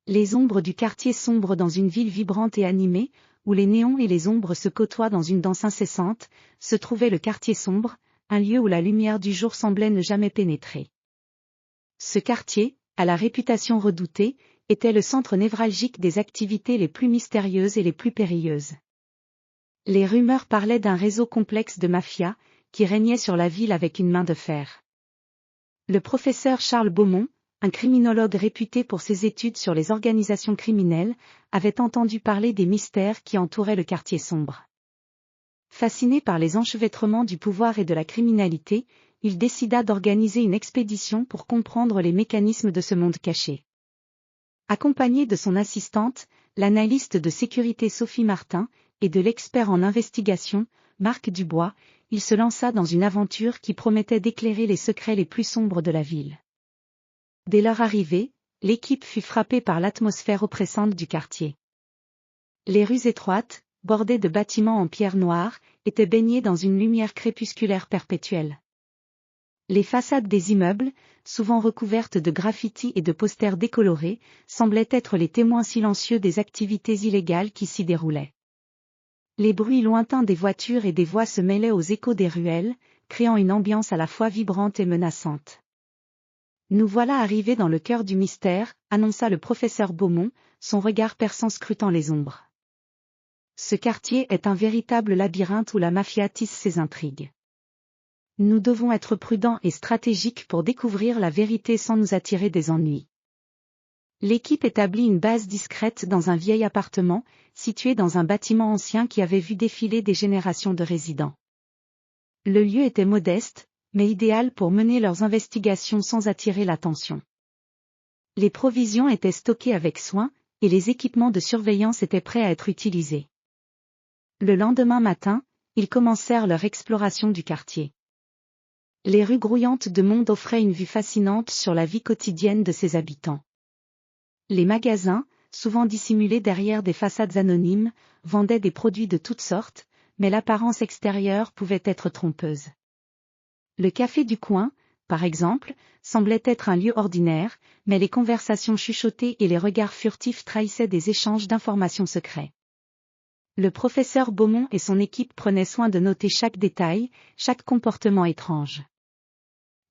Les ombres du quartier sombre dans une ville vibrante et animée, où les néons et les ombres se côtoient dans une danse incessante, se trouvait le quartier sombre, un lieu où la lumière du jour semblait ne jamais pénétrer. Ce quartier, à la réputation redoutée, était le centre névralgique des activités les plus mystérieuses et les plus périlleuses. Les rumeurs parlaient d'un réseau complexe de mafia, qui régnait sur la ville avec une main de fer. Le professeur Charles Beaumont, un criminologue réputé pour ses études sur les organisations criminelles, avait entendu parler des mystères qui entouraient le quartier sombre. Fasciné par les enchevêtrements du pouvoir et de la criminalité, il décida d'organiser une expédition pour comprendre les mécanismes de ce monde caché. Accompagné de son assistante, l'analyste de sécurité Sophie Martin, et de l'expert en investigation, Marc Dubois, il se lança dans une aventure qui promettait d'éclairer les secrets les plus sombres de la ville. Dès leur arrivée, l'équipe fut frappée par l'atmosphère oppressante du quartier. Les rues étroites, bordées de bâtiments en pierre noire, étaient baignées dans une lumière crépusculaire perpétuelle. Les façades des immeubles, souvent recouvertes de graffitis et de posters décolorés, semblaient être les témoins silencieux des activités illégales qui s'y déroulaient. Les bruits lointains des voitures et des voix se mêlaient aux échos des ruelles, créant une ambiance à la fois vibrante et menaçante. Nous voilà arrivés dans le cœur du mystère, annonça le professeur Beaumont, son regard perçant scrutant les ombres. Ce quartier est un véritable labyrinthe où la mafia tisse ses intrigues. Nous devons être prudents et stratégiques pour découvrir la vérité sans nous attirer des ennuis. L'équipe établit une base discrète dans un vieil appartement, situé dans un bâtiment ancien qui avait vu défiler des générations de résidents. Le lieu était modeste, mais idéal pour mener leurs investigations sans attirer l'attention. Les provisions étaient stockées avec soin, et les équipements de surveillance étaient prêts à être utilisés. Le lendemain matin, ils commencèrent leur exploration du quartier. Les rues grouillantes de monde offraient une vue fascinante sur la vie quotidienne de ses habitants. Les magasins, souvent dissimulés derrière des façades anonymes, vendaient des produits de toutes sortes, mais l'apparence extérieure pouvait être trompeuse. Le café du coin, par exemple, semblait être un lieu ordinaire, mais les conversations chuchotées et les regards furtifs trahissaient des échanges d'informations secrets. Le professeur Beaumont et son équipe prenaient soin de noter chaque détail, chaque comportement étrange.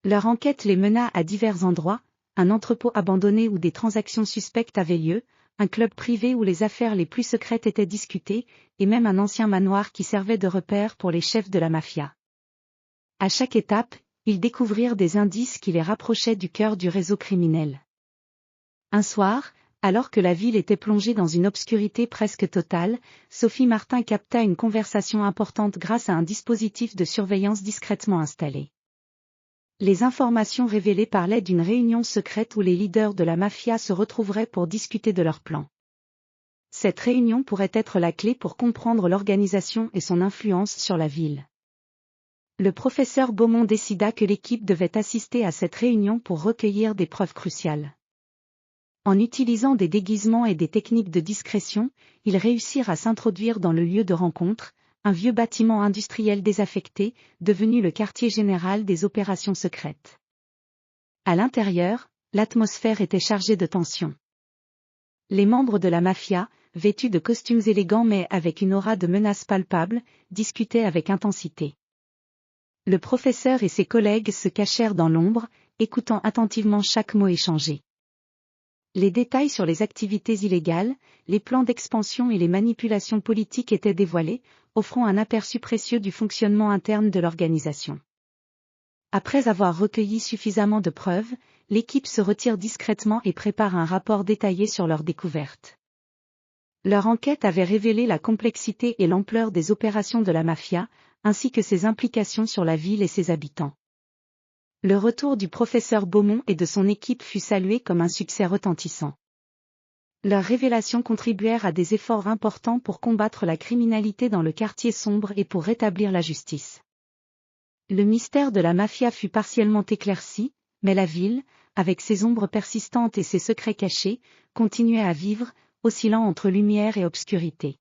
Leur enquête les mena à divers endroits, un entrepôt abandonné où des transactions suspectes avaient lieu, un club privé où les affaires les plus secrètes étaient discutées, et même un ancien manoir qui servait de repère pour les chefs de la mafia. À chaque étape, ils découvrirent des indices qui les rapprochaient du cœur du réseau criminel. Un soir, alors que la ville était plongée dans une obscurité presque totale, Sophie Martin capta une conversation importante grâce à un dispositif de surveillance discrètement installé. Les informations révélées parlaient d'une réunion secrète où les leaders de la mafia se retrouveraient pour discuter de leurs plans. Cette réunion pourrait être la clé pour comprendre l'organisation et son influence sur la ville. Le professeur Beaumont décida que l'équipe devait assister à cette réunion pour recueillir des preuves cruciales. En utilisant des déguisements et des techniques de discrétion, ils réussirent à s'introduire dans le lieu de rencontre, un vieux bâtiment industriel désaffecté, devenu le quartier général des opérations secrètes. À l'intérieur, l'atmosphère était chargée de tension. Les membres de la mafia, vêtus de costumes élégants mais avec une aura de menace palpable, discutaient avec intensité. Le professeur et ses collègues se cachèrent dans l'ombre, écoutant attentivement chaque mot échangé. Les détails sur les activités illégales, les plans d'expansion et les manipulations politiques étaient dévoilés, offrant un aperçu précieux du fonctionnement interne de l'organisation. Après avoir recueilli suffisamment de preuves, l'équipe se retire discrètement et prépare un rapport détaillé sur leurs découvertes. Leur enquête avait révélé la complexité et l'ampleur des opérations de la mafia, ainsi que ses implications sur la ville et ses habitants. Le retour du professeur Beaumont et de son équipe fut salué comme un succès retentissant. Leurs révélations contribuèrent à des efforts importants pour combattre la criminalité dans le quartier sombre et pour rétablir la justice. Le mystère de la mafia fut partiellement éclairci, mais la ville, avec ses ombres persistantes et ses secrets cachés, continuait à vivre, oscillant entre lumière et obscurité.